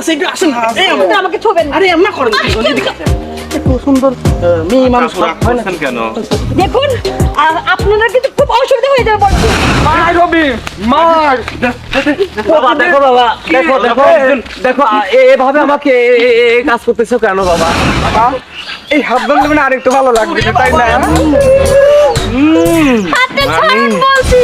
আছে একটু আসেন না। এই আপনি আমাকে ছোবেন না। আরে এমন করেন কি এদিকে আসেন। এত সুন্দর মেয়ে মানুষ হয় না কেন? দেখুন আপনারা কিন্তু খুব অসুবিধা হয়ে যাবে বলছি। মার রবি মার। বাবা দেখো, বাবা দেখো দেখো দেখো এভাবে আমাকে এই কাজ করতেছো কেন বাবা? বাবা এই হাত ধরলে মানে আরেকটু ভালো লাগবে তাই না? হাতটা ছাড়ুন বলছি।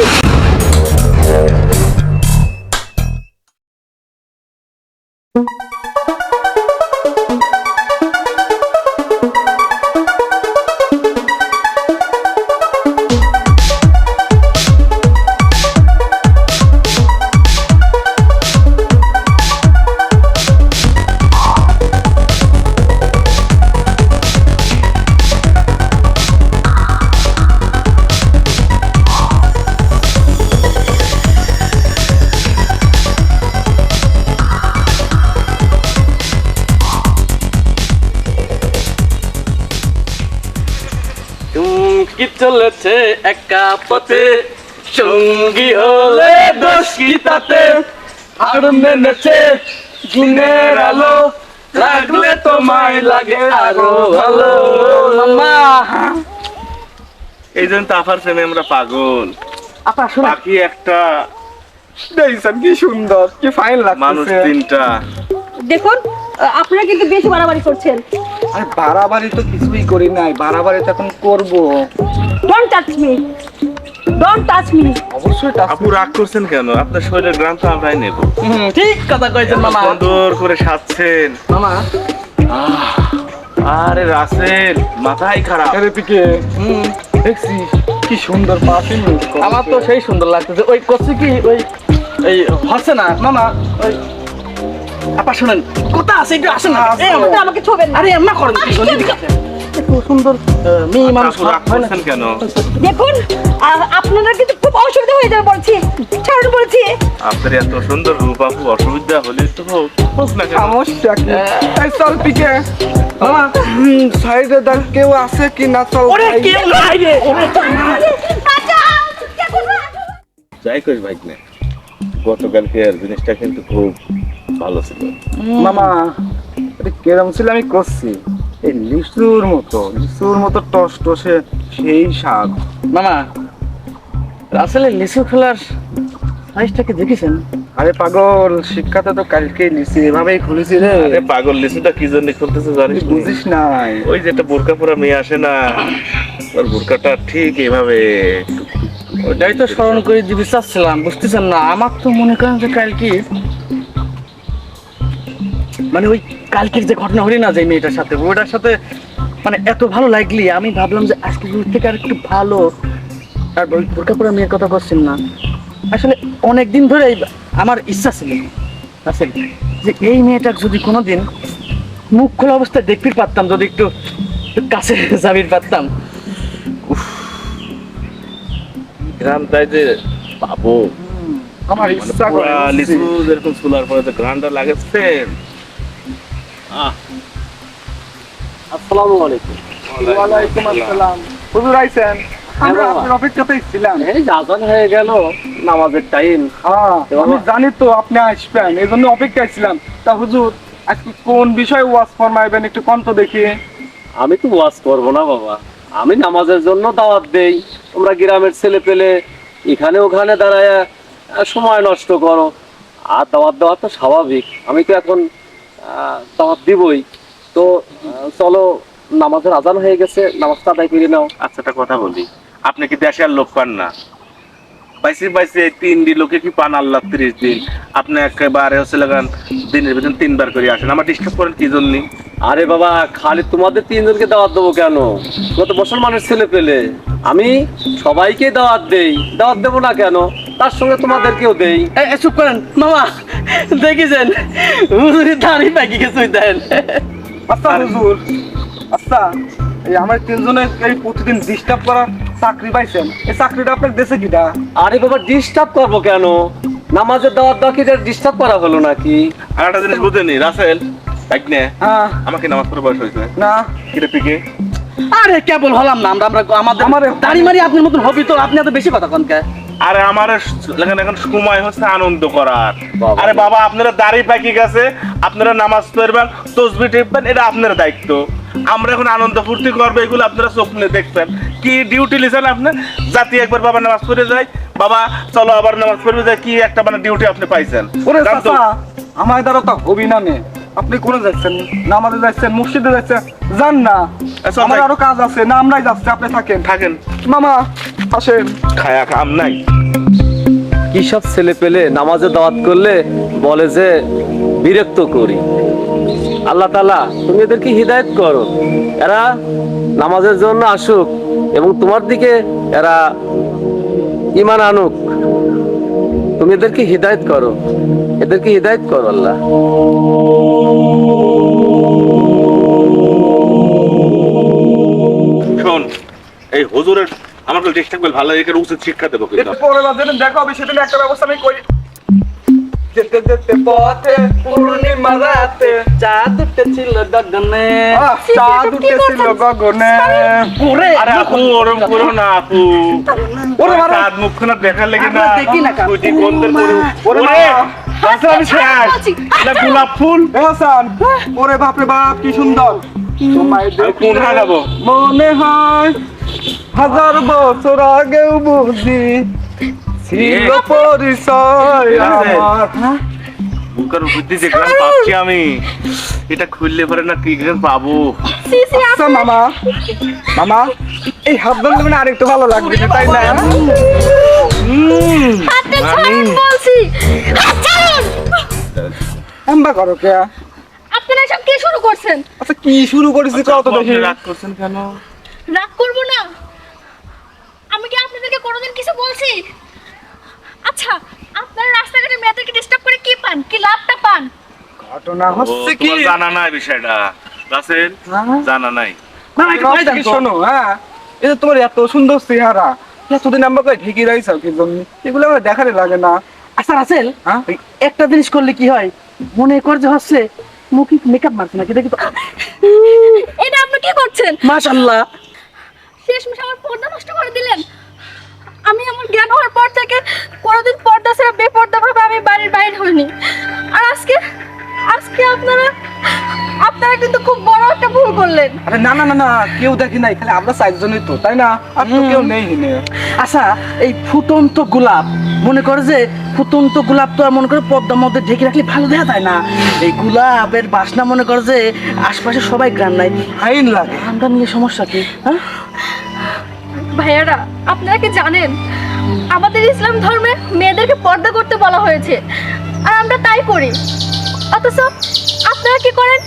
কি চলেছে একা পথে, সঙ্গী হলে দোষ কি তাতে? আর মেনেছে দিনের আলো, লাগলে তোমায় লাগে আরো ভালো। মামা এই জন্য তো আফার প্রেমে আমরা পাগল। আপা শুনুন বাকি একটা দেখছেন কি সুন্দর কি ফাইন মানুষ লাগছে। তিনটা। দেখুন আপনারা কিন্তু বেশি বাড়াবাড়ি করছেন। আরে বাড়াবাড়ি তো কিছুই করি নাই, বাড়াবাড়ি তো এখন করবো। Don't touch me, don't touch me. অবশ্যই টাচ আপু রাগ করছেন কেন? আপনার শরীরের গ্রাম তো আমরাই নেব। ঠিক কথা কইছেন মামা। সুন্দর করে সাজছেন। মামা আরে রাসেল মাথাই খারাপ। আরে পিকে দেখছিস কি সুন্দর পারফিউম। আমার তো সেই সুন্দর লাগতেছে। ওই করছে কি ওই এই হচ্ছে না মামা। ওই আপা শুনেন কথা আছে একটু আসেন না। এই আপনি আমাকে ছোবেন না। আরে এমন করেন কি এদিকে আসেন। এত সুন্দর মেয়ে মানুষ আপু রাগ হয় না করছেন কেন? দেখুন আপনারা কিন্তু খুব অসুবিধা হয়ে যাবে বলছি। ছাড়ুন বলছি। আপনার এত সুন্দর রূপ আপু, অসুবিধা হলে তো হোক না কেন? সমস্যা কি? এই চল পিকে মামা। সাইডে দেখ কেউ আছে কি না, চল ওরে যাই। কেউ নাই রে। যাই করি ভাই না, গতকালকের জিনিসটা কিন্তু খুব ভালো ছিল। মামা এটা কেরম ছিল আমি করছি, এই লিচুর মতো টস টসে সেই স্বাদ। মামা রাসেলের লিচু খেলার সাইজটাকে দেখেছেন? আরে পাগল, শিক্ষাতে তো কালকেই লিচি এভাবেই খুলেছি রে। আরে পাগল, লিচুটা কি জন্য খুলতেছে জানিস? তুই বুঝিস নাই। ওই যে একটা বোরকা পরা মেয়ে আসে না, ওর বোরকাটা ঠিক এভাবে ওটাই তো স্মরণ করে দিতে চাচ্ছিলাম, বুঝতেছেন না? আমার তো মনে করেন যে কালকে মানে ওই কালকের যে ঘটনা হলি না যে মেয়েটার সাথে, ওটার সাথে মানে এত ভালো লাগলি আমি ভাবলাম যে আজকে দূর থেকে আর একটু ভালো। আর ওই বোরকা পরা মেয়ের কথা বলছেন না, আসলে অনেকদিন ধরে আমার ইচ্ছা ছিল আসলে যে এই মেয়েটার যদি কোনোদিন মুখ খোলা অবস্থায় দেখতে পারতাম, যদি একটু কাছে যাবির পারতাম। গ্রামটাই যে পাবো, আমার মানে ইচ্ছা পুরা করে লিচু যেরকম চুলার পরে যে গ্রানটা লাগেছে। আসসালামু আলাইকুম। ওয়ালাইকুম আসসালাম। হুজুর আইছেন? আমরা আপনার অপেক্ষাতেই ছিলাম। এই আজান হয়ে গেল, নামাজের টাইম। হ্যাঁ আমি জানি তো আপনি আসবেন, এই জন্য অপেক্ষায় ছিলাম। তা হুজুর আজকে কোন বিষয়ে ওয়াজ ফরমাইবেন একটু কন্ত দেখি। আমি তো ওয়াজ করবো না বাবা, আমি নামাজের জন্য দাওয়াত দেই। তোমরা গ্রামের ছেলে পেলে এখানে ওখানে দাঁড়ায় সময় নষ্ট করো, আর দাওয়াত দেওয়া তো স্বাভাবিক। আমি তো এখন দাওয়াত দিবই। তো চলো, নামাজের আজান হয়ে গেছে, নামাজটা আদায় করে নাও। আচ্ছা একটা কথা বলি, আপনি কি দেশে আর লোক পান না? বাইসে 3 দিন লোকে কি পান আল্লাহ 30 দিন? আপনি একেবারে হচ্ছে লাগান দিনের ভিতর 3 বার করে আসেন, আমার ডিস্টার্ব করেন কি জন্য? আরে বাবা, খালি তোমাদের তিনজনকে দাওয়াত দেবো কেন? কত মুসলমানের ছেলে পেলে, আমি সবাইকে দাওয়াত দেই, দাওয়াত দেবো না কেন? তার সঙ্গে তোমাদেরকেও দেই। চুপ করেন মামা, দেখেছেন হুজুরি দাঁড়িয়ে পাকি কিছু দেন। আচ্ছা হুজুর, আচ্ছা এই আমার তিনজনের এই প্রতিদিন ডিস্টার্ব করা চাকরি পাইছেন, এই চাকরিটা আপনার দেশে কিটা? আরে বাবা, ডিস্টার্ব করবো কেন? নামাজের দাওয়াত দেওয়া কি ডিস্টার্ব করা হলো নাকি? আর একটা জিনিস বুঝেনি রাসেল, তাই না? হ্যাঁ আমাকে নামাজ পড়ার বয়স হয়েছে না কিরে পিকে? আরে কেবল হলাম না আমরা আমাদের আমারে- দাড়ি মারি আপনার মতন হবি তো, আপনি এত বেশি কথা কন কে? আরে আমার এখন সময় হচ্ছে আনন্দ করার। বাবা। আরে বাবা আপনারা দাড়ি পাকি গেছে, আপনারা নামাজ পড়বেন, তসবিহ টিপবেন, এটা আপনার দায়িত্ব। আমরা এখন আনন্দ ফুর্তি করবো, এগুলো আপনারা স্বপ্নে দেখছেন। কি ডিউটি লিছেন আপনি? জাতি একবার বাবা নামাজ পড়ে যায়, বাবা চলো আবার নামাজ পড়বে যায়, কি একটা মানে ডিউটি আপনি পাইছেন? ওরে জান তো? চাচা, আমার দ্বারা তো হবি না নে। আপনি কোনে যাচ্ছেন? নামাজে যাচ্ছেন, মসজিদে যাচ্ছেন, যান না। আচ্ছা, আমার যাই। আরো কাজ আছে না, আমরাই যাচ্ছি, আপনি থাকেন। থাকেন, মামা আসেন। খায়া কাম নাই। কি সব ছেলে পেলে নামাজে দাওয়াত করলে বলে যে বিরক্ত করি। আল্লাহ তাআলা তুমি এদেরকে হিদায়াত করো, এরা নামাজের জন্য আসুক এবং তোমার দিকে এরা ঈমান আনুক। তুমি এদেরকে হিদায়াত করো, এদেরকে হিদায়াত করো আল্লাহ। শোন, এই হুজুরের আমার কাছে চেষ্টা করলে ভালো এর উচিত শিক্ষা দেবো কিন্তু। একটু পরে যেদিন দেখা হবে সেদিন একটা ব্যবস্থা আমি করি। যেতে যেতে পথে পূর্ণিমা রাতে চাঁদ উঠেছিল গগনে। চাঁদ উঠেছিল গগনে। ওরে আরে আপু ওরম করো না আপু। ওরে মারা। চাঁদ মুখখানা দেখার লেগে না। আমরা দেখি না কাকু। কুটি কোনদের করে। ওরে ওরে মা। আসলে আমি শেষ। এটা গোলাপ ফুল। এ হাসান, ওরে বাপরে বাপ কি সুন্দর। তোমায় আমি কোন দেখলে গাবো? মনে হয় হাজার বছর আগেও বুঝি ছিল পরিচয় আমার। বুকের বুদ্ধি যে গান পাচ্ছি আমি, এটা খুললে পরে না কি গান পাবো। আচ্ছা মামা, মামা এই হাত ধরলে মানে আরেকটু ভালো লাগবে তাই না? হাতটা ছাড়ুন বলছি, হাত ছাড়ুন। এমবা করো কে? আপনারা সব কি শুরু করছেন? আচ্ছা কি শুরু করেছি কত আপু, দেখি? আপনি রাগ করছেন কেন? রাগ করবো না? আমি কি আপনাদেরকে কোনোদিন কিছু বলছি? আচ্ছা, আপনারা রাস্তাঘাটে মেয়েদেরকে ডিস্টার্ব করে কি পান, কি লাভটা পান? ঘটনা ও, হচ্ছে কি? তোমার জানা নাই বিষয়টা। রাসেল হ্যাঁ? জানা নাই। না না, একটু ঘটনা বাইরে কি যান তো। শোনো, হ্যাঁ এই যে তোমার এত সুন্দর চেহারা, এতদিন আমরা কই ঢেকে রাইছাও কি জন্য? এগুলো আমার দেখারই লাগে না। আচ্ছা রাসেল, হ্যাঁ? ওই একটা জিনিস করলে কি হয়, মনে কর যে হচ্ছে মুখে মেকআপ মারছে নাকি দেখি তো। এটা আপনি কি করছেন? মাশাআল্লাহ। শেষমেশ আমার পর্দা নষ্ট করে দিলেন। আমি আমার জ্ঞান হওয়ার পর থেকে কোনোদিন পর্দা ছাড়া বেপর্দা ভাবে আমি বাড়ির বাইরে হইনি। আর আজকে আজকে আপনারা কিন্তু খুব বড় একটা ভুল করলেন। আরে না না না না, কেউ দেখি নাই, খালি আমরা চারজনই তো, তাই না? আর তো কেউ নেই হিনে। আচ্ছা এই ফুটন্ত গোলাপ, মনে করে যে ফুটন্ত গোলাপ তো আর মনে করে পদ্মার মধ্যে ঢেকে রাখলে ভালো দেখা যায় না। এই গোলাপের বাসনা মনে করে যে আশপাশে সবাই গ্রাম নাই, আইন লাগে। আমরা নিয়ে সমস্যা কি? হ্যাঁ ভাইয়ারা, আপনারা কি জানেন আমাদের ইসলাম ধর্মে মেয়েদেরকে পর্দা করতে বলা হয়েছে, আর আমরা তাই করি। অথচ আপনারা কি করেন?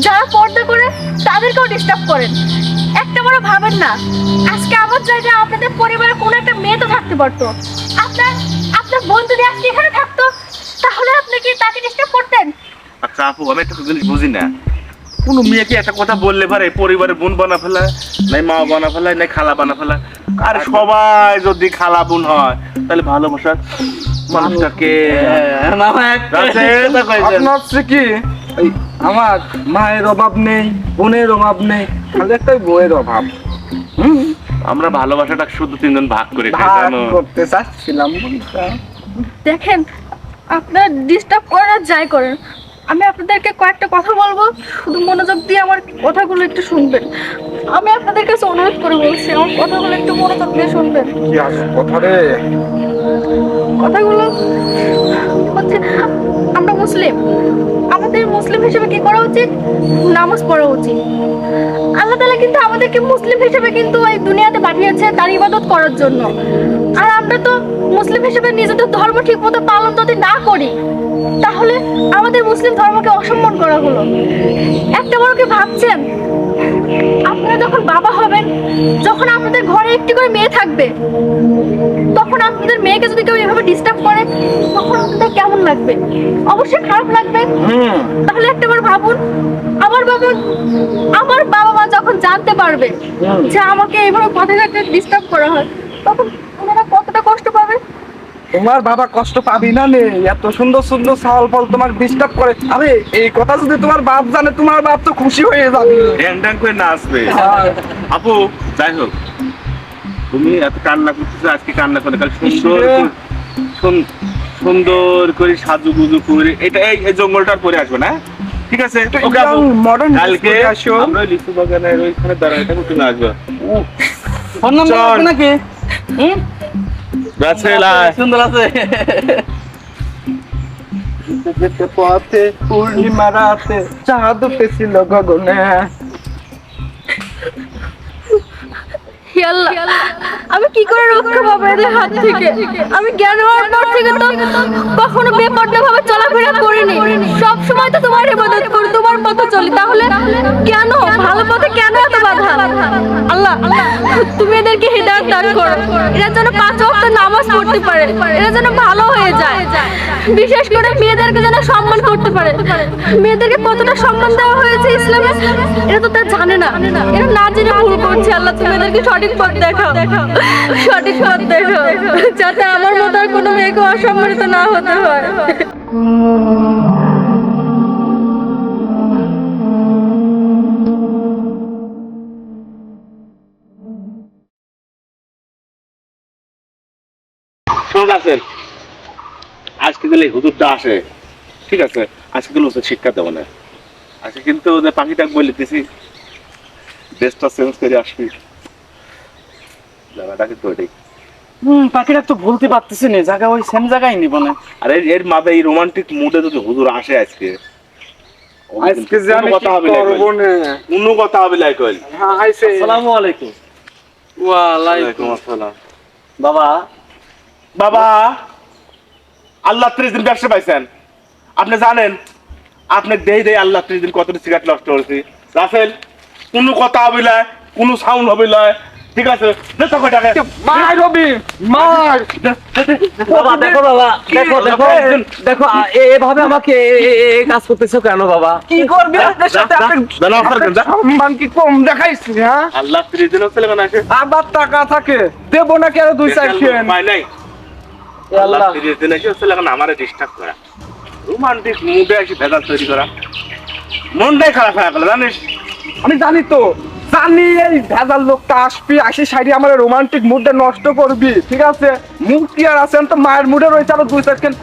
যারা পর্দা করে তাদেরকেও ডিস্টার্ব করেন। একটা বড় ভাবেন না, আজকে আমার জায়গায় আপনাদের পরিবারের কোনো একটা মেয়ে তো থাকতে পারতো। আপনার আপনার বোন যদি আজকে এখানে থাকতো, তাহলে আপনি কি তাকে ডিস্টার্ব করতেন? আচ্ছা আপু, আমি একটা জিনিস বুঝি না, কোন মেয়েকে একটা কথা বললে পারে পরিবারের বোন বানা ফেলায়, নাই মা বানা ফেলায়, নাই খালা বানা ফেলায়? আর সবাই যদি খালা বোন হয় তাহলে ভালোবাসার মানুষটাকে মামা একটা রাসেল, কথা কইছেন। আপনার হচ্ছে কি, এই আমার মায়ের অভাব নেই, বোনের অভাব নেই, খালি একটাই বউয়ের অভাব। আমরা ভালোবাসাটা শুধু তিনজন ভাগ করে খাই, ভাগ জানো? করতে চাচ্ছিলাম বলতে। দেখেন, আপনারা ডিস্টার্ব করেন আর যাই করেন, আমি আপনাদেরকে কয়েকটা কথা বলবো, শুধু মনোযোগ দিয়ে আমার কথাগুলো একটু শুনবেন। আমি আপনাদের কাছে অনুরোধ করে বলছি, আমার কথাগুলো একটু মনোযোগ দিয়ে শুনবেন। কি আসে কথা রে? কথাগুলো হচ্ছে, আমরা মুসলিম, আমাদের মুসলিম হিসেবে কি করা উচিত? নামাজ পড়া উচিত। আল্লাহ তাআলা কিন্তু আমাদেরকে মুসলিম হিসেবে কিন্তু এই দুনিয়াতে পাঠিয়েছে তার ইবাদত করার জন্য। আর আমরা তো মুসলিম হিসেবে নিজেদের ধর্ম ঠিক মতো পালন যদি না করি, তাহলে আমাদের মুসলিম ধর্মকে অসম্মান করা হলো। একটা বড় কি ভাবছেন, আপনারা যখন বাবা হবেন, যখন আপনাদের ঘরে একটি করে মেয়ে থাকবে, তখন আপনাদের মেয়েকে যদি কেউ এভাবে ডিস্টার্ব করে, তখন আপনাদের কেমন লাগবে? অবশ্যই খারাপ লাগবে। তাহলে একটাবার ভাবুন, আমার বাবা মা যখন জানতে পারবে যে আমাকে এইভাবে পথে ঘাটে ডিস্টার্ব করা হয়, তখন ওনারা কতটা কষ্ট পাবে। তোমার বাবা কষ্ট পাবি না নে, এত সুন্দর সুন্দর ছাল ফল তোমার ডিস্টার্ব করে। আরে এই কথা যদি তোমার বাপ জানে, তোমার বাপ তো খুশি হয়ে যাবে। ড্যাং ড্যাং করে নাচবে। আপু যাই হোক, তুমি এত কান্না করতেছো, আজকে কান্না করে কাল সুন্দর করে সাজুগুজু করে এটা এই জঙ্গলটার পরে আসবে না, ঠিক আছে? ওকে আপু, মডার্ন কালকে আমরা লিচু বাগানের ওইখানে দাঁড়াইটা তুমি আসবে। ফোন নাম্বার চল। আছে নাকি? রাসেল আয়। সুন্দর আছে। যেতে পথে পূর্ণিমা রাতে চাঁদ উঠেছিল গগনে। হে আল্লাহ, আমি কি করে রক্ষা পাবো এদের হাত থেকে? আমি জ্ঞান হওয়ার পর থেকে তো কখনো বেপরোয়া ভাবে চলাফেরা করিনি। সব সময় তো তোমার ইবাদত করি, তোমার পথে চলি। তাহলে কেন ভালো পথে কেন এত বাধা? আল্লাহ, তুমি এদেরকে হিদায়াত দান করো। এরা যেন 5 ওয়াক্ত নামাজ পড়তে পারে, এরা যেন ভালো হয়ে যায়। বিশেষ করে মেয়েদেরকে যেন সম্মান করতে পারে। মেয়েদেরকে কতটা সম্মান দেওয়া হয়েছে ইসলামে, এরা তো তা জানে না। এরা না জেনে ভুল করছে। আল্লাহ, তুমি এদেরকে সঠিক পথ দেখাও, সঠিক পথ দেখাও, যাতে আমার মতো আর কোনো মেয়েকে অসম্মানিত না হতে হয়। শোন রাসেল, আজকে গেলে হুজুরটা আসে, ঠিক আছে? আজকে গেলে ওদের শিক্ষা দেবো না। আজকে কিন্তু ওদের পাখিটা বলে দিছি ড্রেসটা চেঞ্জ করে আসবি, জায়গাটা কিন্তু ওইটাই। পাখিটা তো বলতে পারতেছি না, জায়গা ওই সেম জায়গায় নিব না। আরে এর মাথায় এই রোমান্টিক মুডে যদি হুজুর আসে আজকে, আজকে যে আমি কথা হবে করব না। কোনো কথা হবে লাইকল। হ্যাঁ আইছে। আসসালামু আলাইকুম। ওয়ালাইকুম আসসালাম। বাবা, বাবা, আল্লাহ 30 দিন ব্যবসা পাইছেন, আপনি জানেন? আপনি দেই আল্লাহ 30 দিন কতটা সিগারেট নষ্ট করেছি। রাসেল, কোনো কথা হবে না, কোনো সাউন্ড হবে না, ঠিক আছে? দেখো টাকা মার রবি মার। বাবা দেখো, বাবা দেখো দেখো দেখো, এভাবে আমাকে এই কাজ করতেছো কেন বাবা? কি করবি আপনার সাথে? সম্মান কি কম দেখাইছি? হ্যাঁ, আল্লাহ 30 দিন হচ্ছে কেন আসে? আবার টাকা থাকে দেবো নাকি আরো 2-4 সেন? উপায় নাই। আল্লাহ 30 দিন এসে হচ্ছে এখন আমারে ডিস্টার্ব করা, রোমান্টিক মুডে এসে ভেজাল তৈরি করা, মনটাই খারাপ হয়ে গেল জানিস? আমি জানি তো, জানি এই ভেজাল লোকটা আসবি, আসি সাইডে আমার রোমান্টিক মুডটা নষ্ট করবি, ঠিক আছে? মুড কি আর আছে? আমি তো মায়ের মুডে রয়েছে, আরো 2-4 সেকেন্ড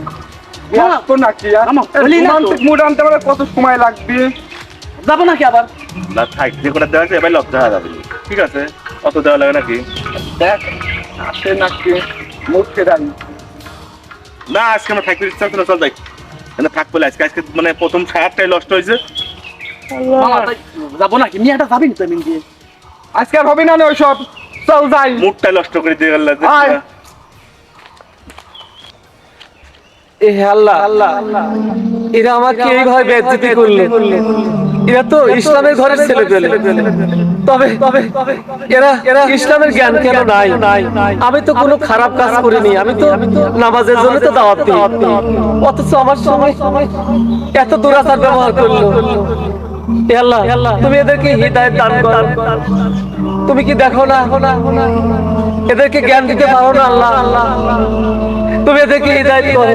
তো নাকি রোমান্টিক মুড আনতে আমার কত সময় লাগবে? যাবো নাকি আবার? না থাক, যে করে দেওয়া আছে এবার লজ্জা হয়ে যাবে, ঠিক আছে? অত দেওয়া লাগে নাকি? দেখ আসে নাকি মুড ফেরানি। না আজকে আমরা থাকতে ইচ্ছা হচ্ছে না, চল যাই। মানে থাক বলে আজকে মানে প্রথম সায়ারটাই নষ্ট হয়েছে। মামা, তাই যাবো নাকি? মিয়াটা যাবি না তো এমনি দিয়ে? আজকে আর হবে না ওইসব, চল যাই। মুডটাই নষ্ট করে দিয়ে গেল। আয়। এ আল্লাহ, এরা আমাকে এইভাবে বেইজ্জতি করলো। এরা তো ইসলামের ঘরের ছেলে পেলে, তবে এরা ইসলামের জ্ঞান কেন নাই? আমি তো কোনো খারাপ কাজ করিনি, আমি তো নামাজের জন্য তো দাওয়াত দিই, অথচ আমার সময় এত দুরাচার ব্যবহার করলো। এ আল্লাহ, তুমি এদেরকে হিদায়াত দান করো। তুমি কি দেখো না এদেরকে জ্ঞান দিতে পারো না? আল্লাহ, তুমি এদেরকে হিদায়াত করো।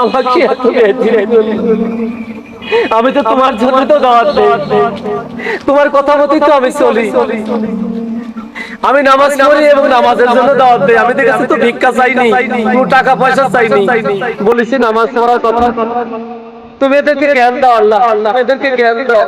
আমাকে এত বেইজ্জতি করলো। আমি তো তোমার জন্য তো দাওয়াত দেই, তোমার কথা মতোই তো আমি চলি। আমি নামাজ পড়ি এবং নামাজের জন্য দাওয়াত দেই। আমি তো কাছে তো ভিক্ষা চাইনি, কোনো টাকা পয়সা চাইনি, বলেছি নামাজ পড়ার কথা। তুমি এদেরকে জ্ঞান দাও আল্লাহ, এদেরকে জ্ঞান দাও।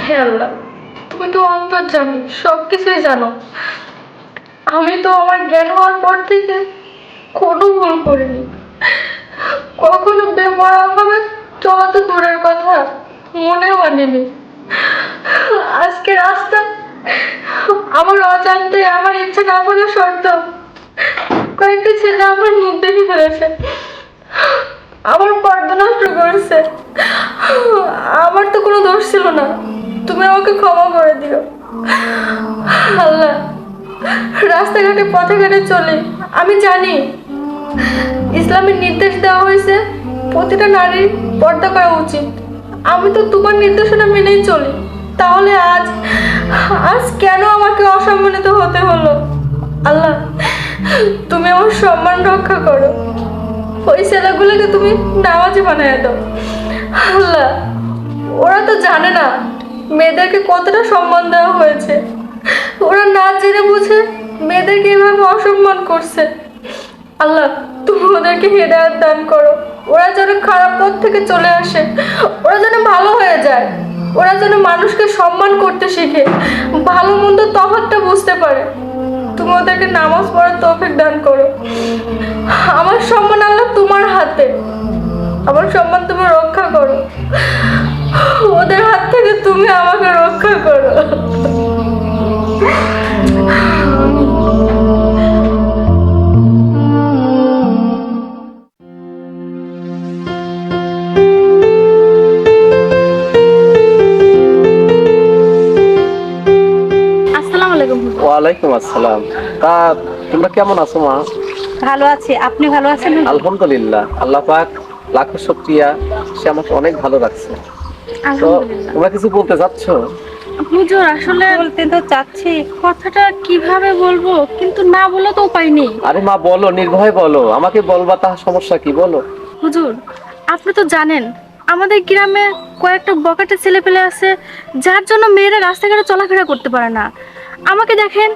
হে আল্লাহ, তুমি তো অন্তর্যামী, সবকিছুই জানো। আমি তো আমার জ্ঞান হওয়ার পর থেকে কোনো ভুল করিনি, কখনো বেপরোয়াভাবে চলা তো দূরের কথা, মনেও আনিনি। আজকে রাস্তা আমার অজান্তে, আমার ইচ্ছে না বলে শর্ত কয়েকটা ছেলে আমার মুখ দেখে ফেলেছে। আমার পর্দা নষ্ট করেছে। আমার তো কোনো দোষ ছিল না, তুমি আমাকে ক্ষমা করে দিও। আল্লাহ, রাস্তাঘাটে পথে ঘাটে চলে আমি জানি ইসলামের নির্দেশ দেওয়া হয়েছে প্রতিটা নারীর পর্দা করা উচিত। আমি তো তোমার নির্দেশনা মেনেই চলি, তাহলে আজ আজ কেন আমাকে অসম্মানিত হতে হলো? আল্লাহ, তুমি আমার সম্মান রক্ষা করো। ওই ছেলেগুলোকে তুমি নামাজি বানায় দাও। আল্লাহ, ওরা তো জানে না মেয়েদেরকে কতটা সম্মান দেওয়া হয়েছে। ওরা না জেনে বুঝে মেয়েদেরকে এভাবে অসম্মান করছে। আল্লাহ, তুমি ওদেরকে হেদায়েত দান করো। ওরা যেন খারাপ পথ থেকে চলে আসে, ওরা যেন ভালো হয়ে যায়, ওরা যেন মানুষকে সম্মান করতে শিখে, ভালো মন্দ তফাৎটা বুঝতে পারে। তুমি ওদেরকে নামাজ পড়ার তৌফিক দান করো। আমার সম্মান আল্লাহ তোমার হাতে, আমার সম্মান তুমি রক্ষা করো। ওদের হাত থেকে তুমি আমাকে রক্ষা করো। আসসালামু আলাইকুম। ওয়ালাইকুম আসসালাম। তা তোমরা কেমন আছো মা? ভালো আছি, আপনি ভালো আছেন? আলহামদুলিল্লাহ, আল্লাহ পাক লাখো শুকরিয়া, সে আমাকে অনেক ভালো রাখছে। তো আলহামদুলিল্লাহ। তোমরা কিছু বলতে চাচ্ছ? হুজুর, আসলে বলতে তো চাচ্ছি, কথাটা কিভাবে বলবো কিন্তু না বলে তো উপায় নেই। আরে মা বলো, নির্ভয়ে বলো, আমাকে বলবা, তার সমস্যা কি বলো। হুজুর, আপনি তো জানেন আমাদের গ্রামে কয়েকটা বকাটে ছেলে পেলে আছে, যার জন্য মেয়েরা রাস্তাঘাটে চলাফেরা করতে পারে না। আমাকে দেখেন,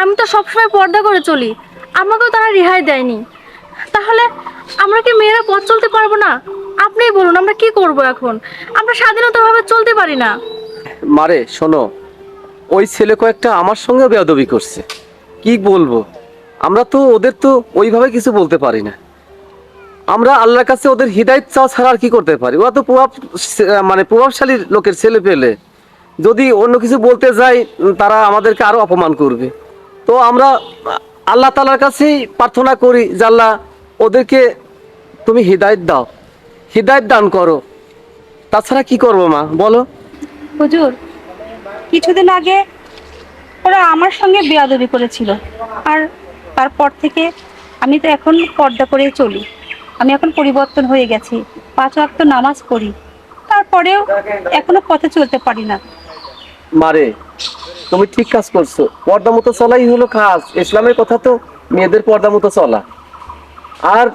আমি তো সবসময় পর্দা করে চলি, আমাকেও তারা রেহাই দেয়নি। তাহলে আমরা কি মেয়েরা পথ চলতে পারবো না? আপনিই বলুন, আমরা কি করব এখন? আমরা স্বাধীনতাভাবে চলতে পারি না। মারে শোনো, ওই ছেলে কয়েকটা আমার সঙ্গে বেয়াদবি করছে, কি বলবো। আমরা তো ওদের তো ওইভাবে কিছু বলতে পারি না। আমরা আল্লাহর কাছে ওদের হিদায়াত চাওয়া ছাড়া আর কি করতে পারি? ওরা তো প্রভাবশালী লোকের ছেলে পেলে, যদি অন্য কিছু বলতে যাই তারা আমাদেরকে আরো অপমান করবে। তো আমরা আল্লাহ তাআলার কাছেই প্রার্থনা করি যে আল্লাহ, ওদেরকে তুমি হিদায়াত দাও, হিদায়াত দান করো। তাছাড়া কি করবো মা বলো। হুজুর, কিছুদিন আগে ওরা আমার সঙ্গে বেয়াদবি করেছিল, আর তারপর থেকে আমি তো এখন পর্দা করেই চলি। আমি এখন পরিবর্তন হয়ে গেছি, 5 ওয়াক্ত নামাজ পড়ি, তারপরেও এখনো পথে চলতে পারি না। মারে তুমি ঠিক কাজ করছো, পর্দা মতো চলাই হলো কাজ। ইসলামের কথা তো মেয়েদের পর্দা মতো চলা, আর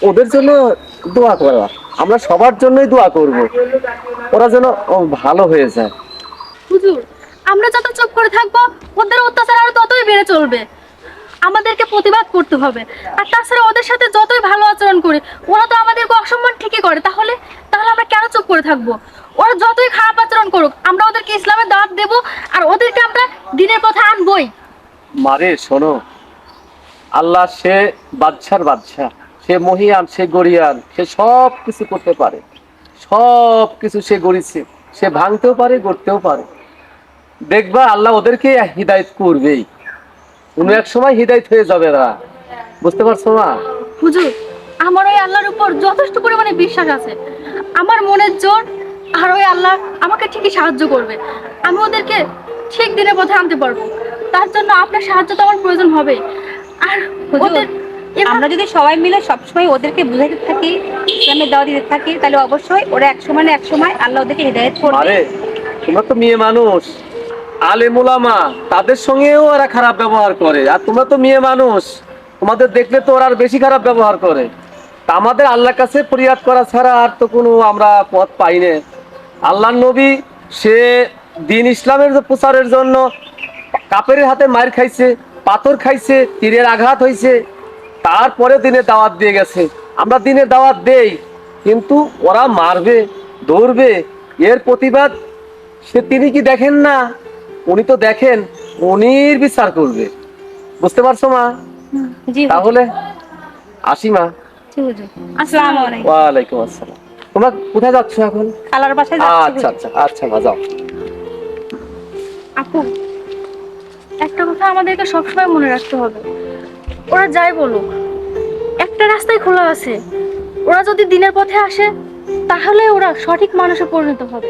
ওদের জন্য দোয়া করা। আমরা সবার জন্যই দোয়া করব, ওরা যেন ভালো হয়ে যায়। হুজুর, আমরা যত চুপ করে থাকবো ওদের অত্যাচার আরো ততই বেড়ে চলবে। আমাদেরকে প্রতিবাদ করতে হবে। আর তাছাড়া ওদের সাথে যতই ভালো আচরণ করি, ওরা তো আমাদেরকে অসম্মান ঠিকই করে। তাহলে তাহলে আমরা কেন চুপ করে থাকবো? ওরা যতই খারাপ আচরণ করুক, আমরা ওদেরকে ইসলামের দাওয়াত দেব, আর ওদেরকে আমরা দিনের পথে আনবই। মারে শোনো, আল্লাহ সে বাদশার বাদশা, সে মহিয়ান, সে গরিয়ান, সে সব কিছু করতে পারে, সব কিছু সে গড়িছে, সে ভাঙতেও পারে, গড়তেও পারে। দেখবা আল্লাহ ওদেরকে হিদায়াত করবেই, কোনো এক সময় হিদায়াত হয়ে যাবে না। বুঝতে পারছো না? হুজুর, আমার ওই আল্লাহর উপর যথেষ্ট পরিমাণে বিশ্বাস আছে। আমার মনের জোর, আর ওই আল্লাহ আমাকে ঠিকই সাহায্য করবে। আমি ওদেরকে ঠিক দিনের পথে আনতে পারবো। তার জন্য আপনার সাহায্য তো আমার প্রয়োজন হবে। আর হুজুর, ওদের আমরা যদি সবাই মিলে সবসময় ওদেরকে বুঝাইতে থাকি, ইসলামের দাওয়াত দিতে থাকি, তাহলে অবশ্যই ওরা এক সময় না এক সময় আল্লাহ ওদেরকে হিদায়াত করবে। আরে তোমরা তো মেয়ে মানুষ, আলেম ওলামা, তাদের সঙ্গেও ওরা খারাপ ব্যবহার করে, আর তোমরা তো মেয়ে মানুষ, তোমাদের দেখলে তো ওরা আর বেশি খারাপ ব্যবহার করে। তা আমাদের আল্লাহর কাছে ফরিয়াদ করা ছাড়া আর তো কোনো আমরা পথ পাই না। আল্লাহর নবী সে দিন ইসলামের প্রচারের জন্য কাফেরের হাতে মার খাইছে, পাথর খাইছে, তীরের আঘাত হয়েছে, তারপরে দিনের দাওয়াত দিয়ে গেছে। আমরা দিনের দাওয়াত দেই, কিন্তু ওরা মারবে, ধরবে, এর প্রতিবাদ তিনি কি দেখেন না? উনি তো দেখেন, উনির বিচার করবে। বুঝতে পারছো মা? জি হুজুর। তাহলে আসি মা। জি হুজুর, আসসালামু আলাইকুম। ওয়ালাইকুম আসসালাম। তোমরা কোথায় যাচ্ছ এখন? খালার বাসায় যাচ্ছি আচ্ছা হুজুর। আচ্ছা আচ্ছা মা, যাও। আপু, একটা কথা আমাদেরকে সবসময় মনে রাখতে হবে, ওরা যাই বলুক, একটা রাস্তাই খোলা আছে। ওরা যদি দিনের পথে আসে তাহলে ওরা সঠিক মানুষে পরিণত হবে।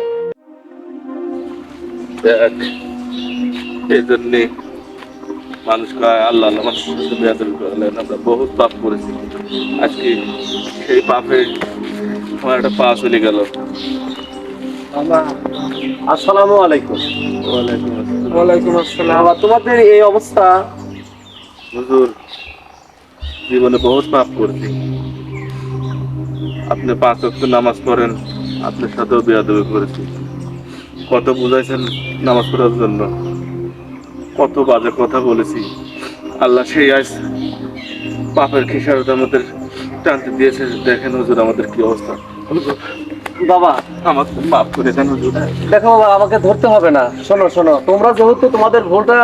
দেখ, এই জন্যে মানুষ কয় আল্লাহ আল্লাহ মানুষের সাথে বেয়াদবি করলেন। আমরা বহুত পাপ করেছি, আজকে সেই পাপে আমার একটা পা চলে গেল। আসসালামু আলাইকুম। ওয়ালাইকুম আসসালাম। ওয়ালাইকুম আসসালাম। বাবা, তোমাদের এই অবস্থা? হুজুর, জীবনে বহুত পাপ করছি। আপনি 5 ওয়াক্ত নামাজ পড়েন, আপনার সাথেও বেয়াদবি করেছি। কত বুঝাইছেন নামাজ পড়ার জন্য, কত বাজে কথা বলেছি। আল্লাহ সেই আজ পাপের খেসারত আমাদের টানতে দিয়েছে। দেখেন হুজুর আমাদের কি অবস্থা। হুজুর, বাবা আমার মাফ করে দেন হুজুর। দেখো বাবা, আমাকে ধরতে হবে না। শোনো শোনো, তোমরা যেহেতু তোমাদের ভুলটা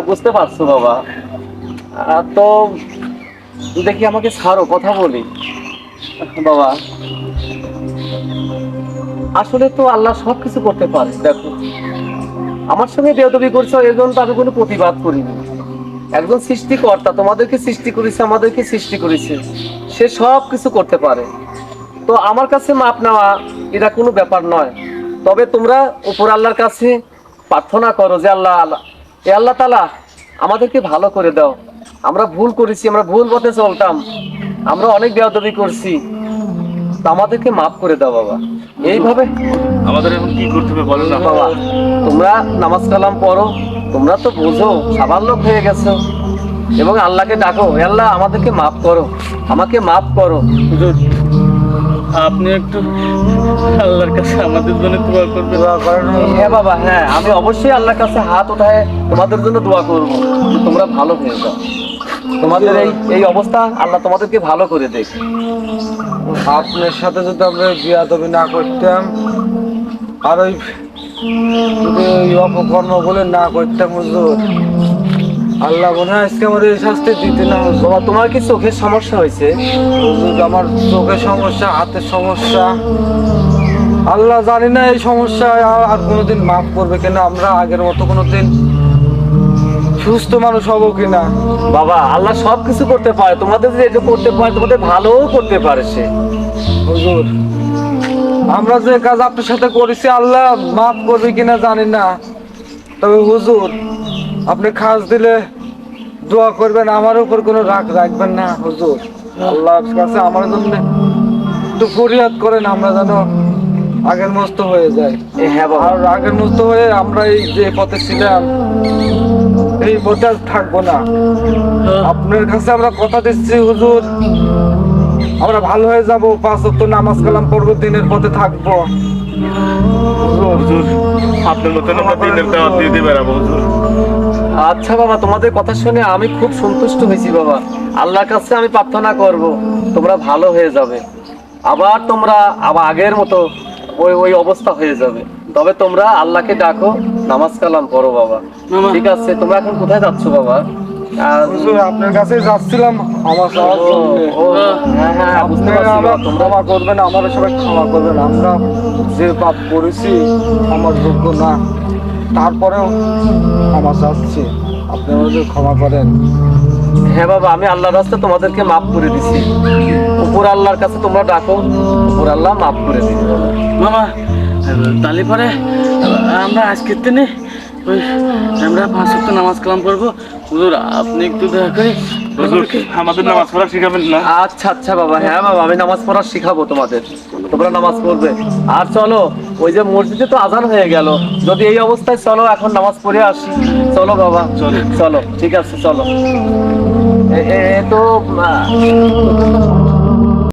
বুঝতে পারছো বাবা, তো দেখি আমাকে ছাড়ো, কথা বলি। বাবা, আসলে তো আল্লাহ সবকিছু করতে পারে। দেখো, আমার সঙ্গে বেয়াদবি করছো, এর জন্য তো আমি কোনো প্রতিবাদ করিনি। একজন সৃষ্টিকর্তা তোমাদেরকে সৃষ্টি করেছে, আমাদেরকে সৃষ্টি করেছে, সে সব কিছু করতে পারে। তো আমার কাছে মাপ নেওয়া এটা কোনো ব্যাপার নয়। তবে তোমরা উপর আল্লাহর কাছে প্রার্থনা করো যে আল্লাহ এ আল্লাহ তাআলা আমাদেরকে ভালো করে দাও। আমরা ভুল করেছি, আমরা ভুল পথে চলতাম, আমরা অনেক বেয়াদবি করছি, তো আমাদেরকে মাফ করে দাও বাবা। এইভাবে আমাদের এখন কি করতে হবে বলো না বাবা, তোমরা নামাজ কালাম পড়ো, তোমরা তো বোঝো, সাবাল লোক হয়ে গেছো, এবং আল্লাহকে ডাকো, হে আল্লাহ আমাদেরকে মাফ করো, আমাকে মাফ করো। হুজুর, আপনি একটু আল্লাহর কাছে আমাদের জন্য দোয়া করবেন। হ্যাঁ বাবা, হ্যাঁ, আমি অবশ্যই আল্লাহর কাছে হাত উঠায় তোমাদের জন্য দোয়া করবো, তোমরা ভালো হয়ে যাও। তোমাদের এই অবস্থা আল্লাহ তোমাদেরকে ভালো করে দেখ। আপনার সাথে যদি আমরা বিয়াদবি না করতাম, আর ওই যদি ওই অপকর্ম বলে না করতাম হুজুর, আল্লাহ মনে হয় আজকে আমার এই শাস্তি দিতে না হুজুর। বাবা, তোমার কি চোখের সমস্যা হয়েছে? হুজুর, আমার চোখের সমস্যা, হাতের সমস্যা, আল্লাহ জানি না এই সমস্যা আর কোনোদিন মাফ করবে কিনা, আমরা আগের মতো কোনোদিন সুস্থ মানুষ হবো কিনা। বাবা, আল্লাহ সব কিছু করতে পারে, তোমাদের যে এটা করতে পারে, তোমাদের ভালোও করতে পারে সে। হুজুর, আমরা যে কাজ আপনার সাথে করেছি আল্লাহ মাফ করবে কিনা জানি না, তবে হুজুর আপনি খাস দিলে দোয়া করবেন, আমার উপর কোনো রাগ রাখবেন না হুজুর। আল্লাহর কাছে আমার জন্য একটু ফরিয়াদ করেন, আমরা যেন আগের মস্ত হয়ে যায়। হ্যাঁ বাবা, আর আগের মস্ত হয়ে আমরা এই যে পথে ছিলাম এই পথে আর থাকবো না। আপনার কাছে আমরা কথা দিচ্ছি হুজুর, আমরা ভালো হয়ে যাব, 5 ওয়াক্ত নামাজ কালাম পড়বো, দিনের পথে থাকবো। হুজুর, আপনার মতন আমরা দিনের দাওয়াত দিতে বেড়াবো হুজুর। আচ্ছা বাবা, তোমাদের কথা শুনে আমি খুব সন্তুষ্ট হয়েছি বাবা। আল্লাহর কাছে আমি প্রার্থনা করব তোমরা ভালো হয়ে যাবে, আবার তোমরা আবার আগের মতো ওই ওই অবস্থা হয়ে যাবে। তবে তোমরা আল্লাহকে ডাকো, নামাজ কালাম পড়ো বাবা। ঠিক আছে, তোমরা এখন কোথায় যাচ্ছ বাবা? হুজুর, আপনার কাছে যাচ্ছিলাম আমার যাওয়ার জন্য। হ্যাঁ হ্যাঁ, বুঝতে আপনারা পারছি বাবা, আমাকে তোমরা ক্ষমা করবেন, আমার সবাই ক্ষমা করবেন। আমরা যে পাপ করেছি আমার যোগ্য না, তারপরেও ক্ষমা চাচ্ছি, আপনি আমাদের ক্ষমা করেন। হ্যাঁ বাবা, আমি আল্লাহর রাস্তায় তোমাদেরকে মাফ করে দিছি। উপর আল্লাহর কাছে তোমরা ডাকো, উপর আল্লাহ মাফ করে দিবে বাবা। মামা, তাহলে পরে আমরা আজকের দিনে ওই আমরা 5 ওয়াক্ত নামাজ কালাম করবো। হুজুর, আপনি একটু দয়া করে হুজুর, আমাদের নামাজ পড়া শিখাবেন না? আচ্ছা আচ্ছা বাবা, হ্যাঁ বাবা, আমি নামাজ পড়া শিখাবো তোমাদের, তোমরা নামাজ পড়বে। আর চলো, ওই যে মসজিদে তো আজান হয়ে গেল, যদি এই অবস্থায় চলো এখন নামাজ পড়ে আসি। চলো বাবা, চলো, ঠিক আছে, চলো। তো